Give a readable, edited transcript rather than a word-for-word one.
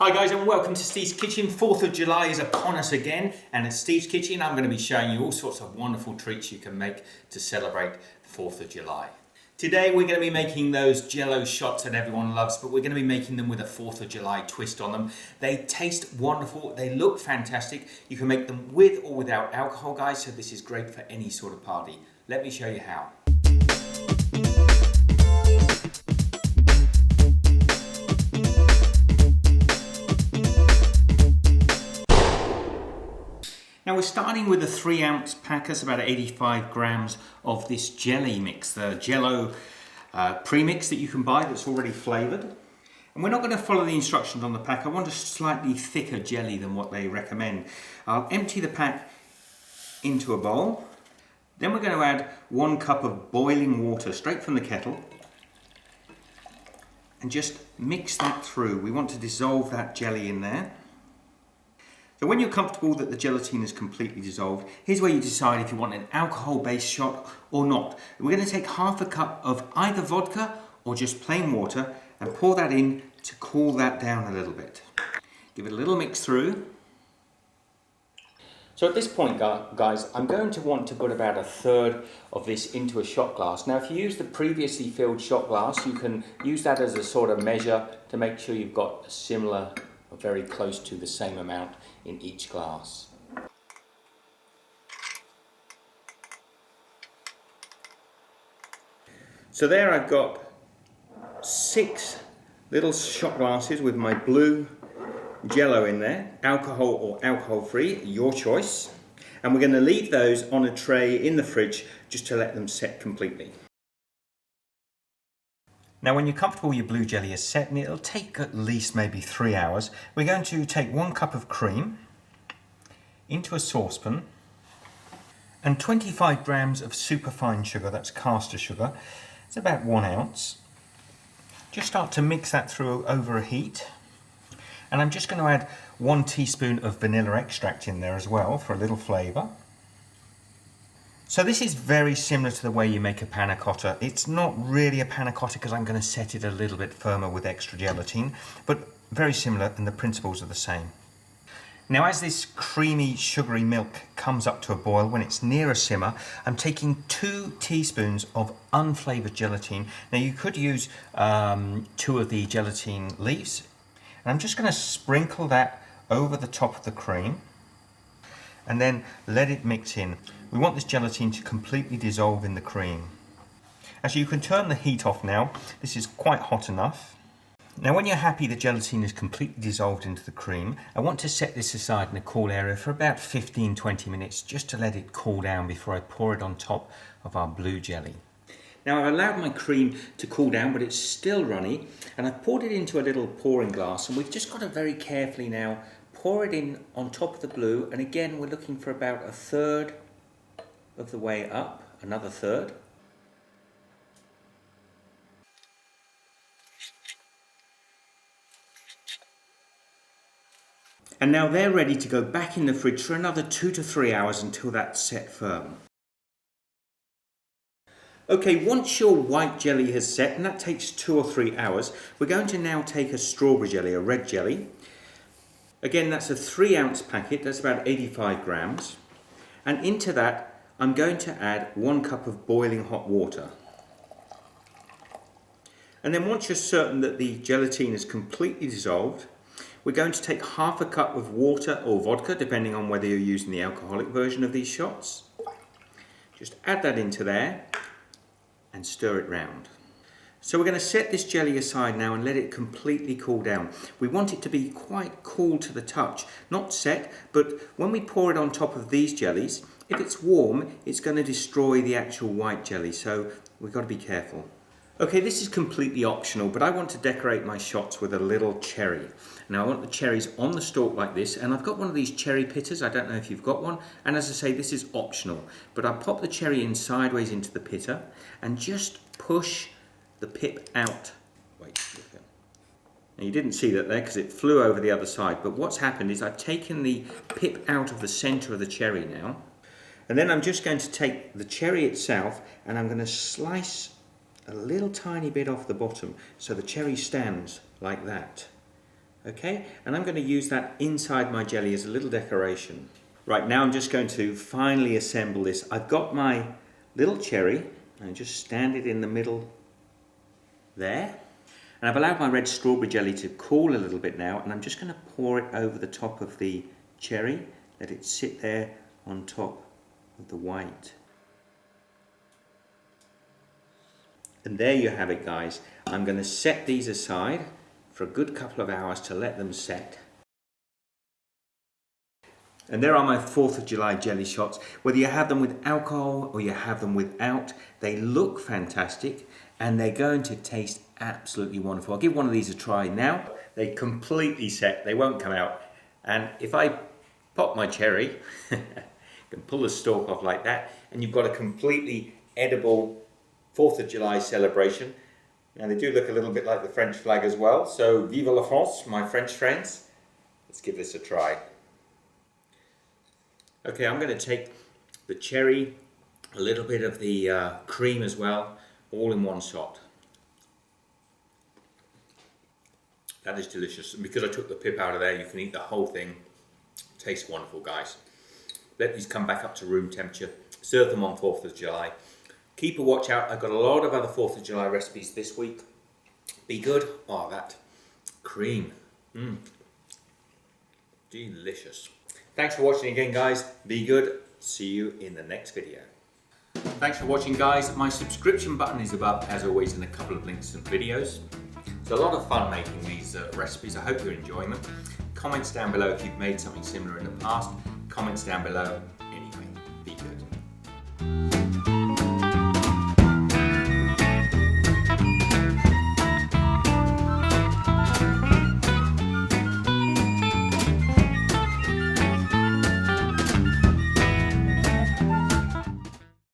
Hi guys and welcome to Steve's Kitchen. 4th of July is upon us again, and at Steve's Kitchen I'm going to be showing you all sorts of wonderful treats you can make to celebrate the 4th of July. Today we're going to be making those Jello shots that everyone loves, but we're going to be making them with a 4th of July twist on them. They taste wonderful, they look fantastic. You can make them with or without alcohol, guys, so this is great for any sort of party. Let me show you how. Now we're starting with a 3-ounce pack. That's about 85 grams of this jelly mix, the Jello premix that you can buy that's already flavoured. And we're not going to follow the instructions on the pack. I want a slightly thicker jelly than what they recommend. I'll empty the pack into a bowl. Then we're going to add 1 cup of boiling water straight from the kettle. And just mix that through. We want to dissolve that jelly in there. So when you're comfortable that the gelatin is completely dissolved, here's where you decide if you want an alcohol-based shot or not. We're going to take half a cup of either vodka or just plain water and pour that in to cool that down a little bit. Give it a little mix through. So at this point, guys, I'm going to want to put about 1/3 of this into a shot glass. Now, if you use the previously filled shot glass, you can use that as a sort of measure to make sure you've got a similar or very close to the same amount in each glass. So there I've got 6 little shot glasses with my blue Jello in there, alcohol or alcohol-free, your choice. And we're going to leave those on a tray in the fridge just to let them set completely. Now when you're comfortable your blue jelly is set, and it'll take at least maybe 3 hours, we're going to take 1 cup of cream into a saucepan and 25 grams of superfine sugar, that's Castor sugar. It's about 1 ounce. Just start to mix that through over a heat. And I'm just going to add 1 teaspoon of vanilla extract in there as well for a little flavour. So this is very similar to the way you make a panna cotta. It's not really a panna cotta because I'm going to set it a little bit firmer with extra gelatin, but very similar and the principles are the same. Now as this creamy sugary milk comes up to a boil, when it's near a simmer, I'm taking 2 teaspoons of unflavoured gelatin. Now you could use 2 of the gelatin leaves, and I'm just going to sprinkle that over the top of the cream and then let it mix in. We want this gelatin to completely dissolve in the cream. As you can turn the heat off now, this is quite hot enough. Now when you're happy the gelatin is completely dissolved into the cream, I want to set this aside in a cool area for about 15-20 minutes just to let it cool down before I pour it on top of our blue jelly. Now I've allowed my cream to cool down, but it's still runny, and I've poured it into a little pouring glass, and we've just got to very carefully now pour it in on top of the blue, and again we're looking for about 1/3 of the way up, another 1/3. And now they're ready to go back in the fridge for another 2 to 3 hours until that's set firm. Okay, once your white jelly has set, and that takes 2 or 3 hours, we're going to now take a strawberry jelly, a red jelly. Again, that's a 3-ounce packet, that's about 85 grams. And into that, I'm going to add 1 cup of boiling hot water. And then once you're certain that the gelatin is completely dissolved, we're going to take half a cup of water or vodka, depending on whether you're using the alcoholic version of these shots. Just add that into there and stir it round. So we're going to set this jelly aside now and let it completely cool down. We want it to be quite cool to the touch, not set, but when we pour it on top of these jellies, if it's warm, it's going to destroy the actual white jelly, so we've got to be careful. Okay, this is completely optional, but I want to decorate my shots with a little cherry. Now I want the cherries on the stalk like this, and I've got one of these cherry pitters, I don't know if you've got one, and as I say, this is optional, but I pop the cherry in sideways into the pitter and just push the pip out. Wait, now you didn't see that there because it flew over the other side, but what's happened is I've taken the pip out of the centre of the cherry now, and then I'm just going to take the cherry itself and I'm going to slice a little tiny bit off the bottom so the cherry stands like that. Okay, and I'm going to use that inside my jelly as a little decoration. Right, now I'm just going to finally assemble this. I've got my little cherry, and I just stand it in the middle there. And I've allowed my red strawberry jelly to cool a little bit now, and I'm just going to pour it over the top of the cherry, let it sit there on top of the white. And there you have it, guys. I'm going to set these aside for a good couple of hours to let them set. And there are my 4th of July jelly shots. Whether you have them with alcohol or you have them without, they look fantastic and they're going to taste absolutely wonderful. I'll give one of these a try now. They completely set, they won't come out. And if I pop my cherry, I can pull the stalk off like that, and you've got a completely edible 4th of July celebration. Now they do look a little bit like the French flag as well, so vive la France, my French friends. Let's give this a try. Okay, I'm going to take the cherry, a little bit of the cream as well, all in one shot. That is delicious, and because I took the pip out of there, you can eat the whole thing. Tastes wonderful, guys. Let these come back up to room temperature. Serve them on 4th of July. Keep a watch out. I've got a lot of other 4th of July recipes this week. Be good. Oh, that cream. Delicious. Thanks for watching again, guys. Be good. See you in the next video. Thanks for watching, guys. My subscription button is above, as always, in a couple of links and videos. It's a lot of fun making these recipes. I hope you're enjoying them. Comments down below if you've made something similar in the past. Comments down below